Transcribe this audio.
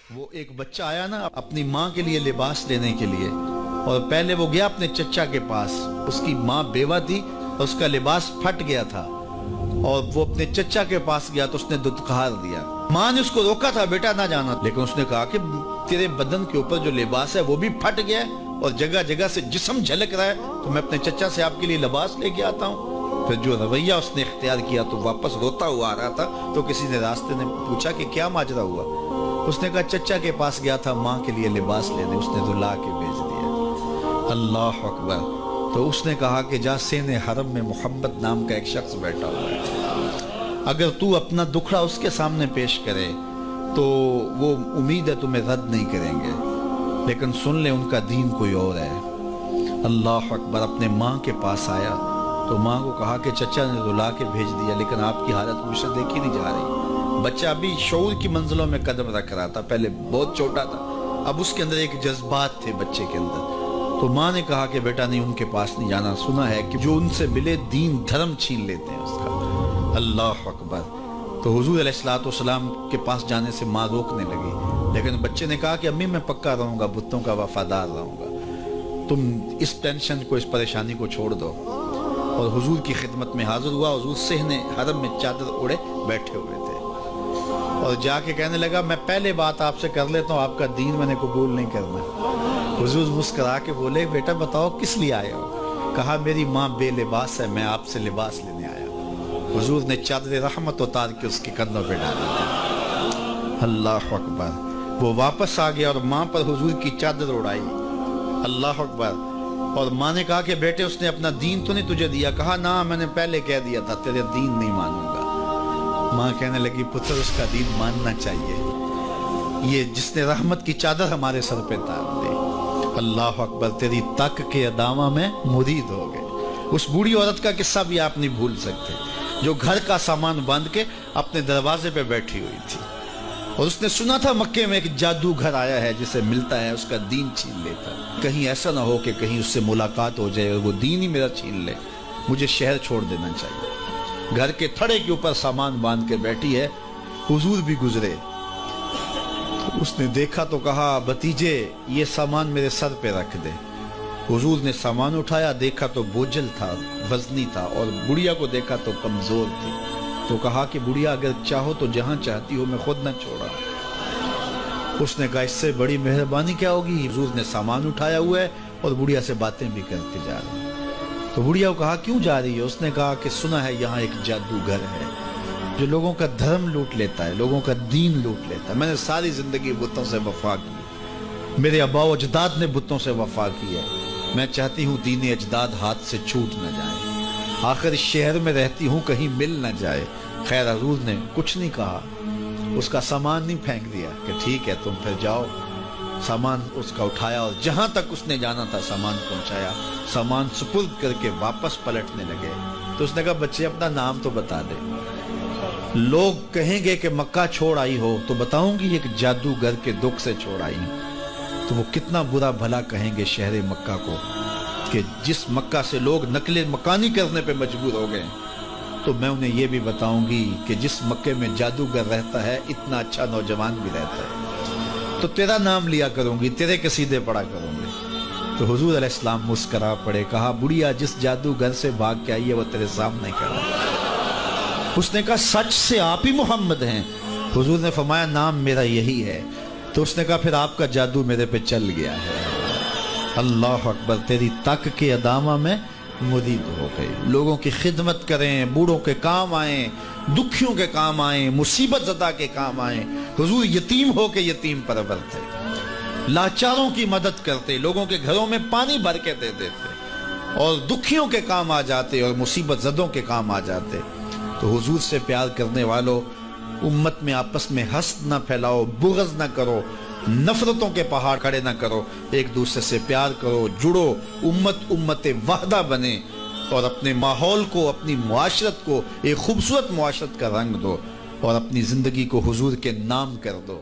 وہ ایک بچہ آیا نا اپنی ماں کے لیے لباس لینے کے لیے، اور پہلے وہ گیا اپنے چچا کے پاس. اس کی ماں بیوہ تھی اور اس کا لباس پھٹ گیا تھا، اور وہ اپنے چچا کے پاس گیا تو اس نے دتکار دیا. ماں نے اس کو روکا تھا بیٹا نہ جانا، لیکن اس نے کہا کہ تیرے بدن کے اوپر جو لباس ہے وہ بھی پھٹ گیا ہے اور جگہ جگہ سے جسم جھلک رہا ہے، تو میں اپنے چچا سے آپ کے لیے لباس لے کے آتا ہوں. پھر جو رویہ اس نے اختیار کیا تو واپس روتا ہوا آ رہا تھا. تو کسی نے راستے نے پوچھا کہ کیا ماجرا ہوا؟ اس نے کہا چچا کے پاس گیا تھا ماں کے لیے لباس لینے، اس نے تو لا کے بھیج دیا. اللہ اکبر. تو اس نے کہا کہ جا سین حرم میں محمد نام کا ایک شخص بیٹھا ہوا ہے، اگر تو اپنا دکھڑا اس کے سامنے پیش کرے تو وہ امید ہے تمہیں رد نہیں کریں گے، لیکن سن لے ان کا دین کوئی اور ہے. اللہ اکبر. اپنے ماں کے پاس آیا تو ماں کو کہا کہ چچا نے تو لا کے بھیج دیا، لیکن آپ کی حالت مجھ سے دیکھی نہیں جا رہی. بچہ ابھی شعور کی منزلوں میں قدم رکھ رہا تھا، پہلے بہت چھوٹا تھا، اب اس کے اندر ایک جذبات تھے بچے کے اندر. تو ماں نے کہا کہ بیٹا نہیں، ان کے پاس نہیں جانا، سنا ہے کہ جو ان سے ملے دین دھرم چھین لیتے ہیں اس کا. اللہ اکبر. تو حضور علیہ السلام کے پاس جانے سے ماں روکنے لگی، لیکن بچے نے کہا کہ امی میں پکا رہوں گا، بتوں کا وفادار رہوں گا، تم اس ٹینشن کو، اس پریشانی کو چھوڑ دو. اور حضور کی خدمت میں حاضر ہوا. حضور صحن حرم میں چادر اوڑے بیٹھے ہوئے تھے، اور جا کے کہنے لگا میں پہلے بات آپ سے کر لیتا ہوں، آپ کا دین میں نے قبول نہیں کرنا. حضور مسکرا کے بولے بیٹا بتاؤ کس لیے آئے ہو؟ کہا میری ماں بے لباس ہے، میں آپ سے لباس لینے آیا ہوں. حضور نے چادر رحمت اتار کے اس کے کندھوں پہ ڈال دیا. اللہ اکبر. وہ واپس آ گیا اور ماں پر حضور کی چادر اڑائی. اللہ اکبر. اور ماں نے کہا کہ بیٹے اس نے اپنا دین تو نہیں تجھے دیا؟ کہا نہ، میں نے پہلے کہہ دیا تھا تیرے دین نہیں مانوں گا. ماں کہنے لگی پتر اس کا دین ماننا چاہیے، یہ جس نے رحمت کی چادر ہمارے سر پہ تار دی. اللہ اکبر. تیری تک کے ادامہ میں مرید ہو گئے. اس بوڑھی عورت کا قصہ بھی آپ نہیں بھول سکتے، جو گھر کا سامان باندھ کے اپنے دروازے پہ بیٹھی ہوئی تھی، اور اس نے سنا تھا مکے میں ایک جادوگر آیا ہے جسے ملتا ہے اس کا دین چھین لیتا ہے. کہیں ایسا نہ ہو کہ کہیں اس سے ملاقات ہو جائے اور وہ دین ہی میرا چھین لے، مجھے شہر چھوڑ دینا چاہیے. گھر کے تھڑے کے اوپر سامان باندھ کے بیٹھی ہے. حضور بھی گزرے، اس نے دیکھا تو کہا بھتیجے یہ سامان میرے سر پہ رکھ دے. حضور نے سامان اٹھایا، دیکھا تو بوجھل تھا، وزنی تھا، اور بڑھیا کو دیکھا تو کمزور تھی. تو کہا کہ بڑھیا اگر چاہو تو جہاں چاہتی ہو، میں خود نہ چھوڑا. اس نے کہا اس سے بڑی مہربانی کیا ہوگی؟ حضور نے سامان اٹھایا ہوا ہے اور بڑھیا سے باتیں بھی کرتے جا رہے ہیں. تو بڑھیا کو کہا کیوں جا رہی ہے؟ اس نے کہا کہ سنا ہے یہاں ایک جادوگر ہے جو لوگوں کا دھرم لوٹ لیتا ہے، لوگوں کا دین لوٹ لیتا ہے. میں نے ساری زندگی بتوں سے وفا کی، میرے آباء و اجداد نے بتوں سے وفا کی ہے، میں چاہتی ہوں دین اجداد ہاتھ سے چھوٹ نہ جائے، آخر اس شہر میں رہتی ہوں کہیں مل نہ جائے. خیر حضور نے کچھ نہیں کہا، اس کا سامان نہیں پھینک دیا کہ ٹھیک ہے تم پھر جاؤ. سامان اس کا اٹھایا اور جہاں تک اس نے جانا تھا سامان پہنچایا. سامان سپرد کر کے واپس پلٹنے لگے. تو اس نے کہا بچے اپنا نام تو بتا دے، لوگ کہیں گے کہ مکہ چھوڑ آئی ہو تو بتاؤں گی ایک جادوگر کے دکھ سے چھوڑ آئی ہوں. تو وہ کتنا برا بھلا کہیں گے شہر مکہ کو کہ جس مکہ سے لوگ نقل مکانی کرنے پہ مجبور ہو گئے. تو میں انہیں یہ بھی بتاؤں گی کہ جس مکے میں جادوگر رہتا ہے اتنا اچھا نوجوان بھی رہتا ہے. تو تیرا نام لیا کروں گی، تیرے قصیدے پڑھا کروں گی. تو حضور علیہ السلام مسکرا پڑے. کہا بڑھیا جس جادوگر سے بھاگ کے آئی ہے وہ تیرے سامنے کھڑا. اس نے کہا سچ سے آپ ہی محمد ہیں؟ حضور نے فرمایا نام میرا یہی ہے. تو اس نے کہا پھر آپ کا جادو میرے پہ چل گیا ہے. اللہ اکبر. تیری تک کے ادامہ میں مرید ہو گئے. لوگوں کی خدمت کریں، بوڑھوں کے کام آئیں، دکھیوں کے کام آئیں، مصیبت زدہ کے کام آئیں. حضور یتیم ہو کے یتیم پرور تھے، لاچاروں کی مدد کرتے، لوگوں کے گھروں میں پانی بھر کے دے دیتے، اور دکھیوں کے کام آ جاتے اور مصیبت زدوں کے کام آ جاتے. تو حضور سے پیار کرنے والوں، امت میں آپس میں حسد نہ پھیلاؤ، بغض نہ کرو، نفرتوں کے پہاڑ کھڑے نہ کرو، ایک دوسرے سے پیار کرو، جڑو، امت وحدہ بنے، اور اپنے ماحول کو، اپنی معاشرت کو ایک خوبصورت معاشرت کا رنگ دو، اور اپنی زندگی کو حضور کے نام کر دو.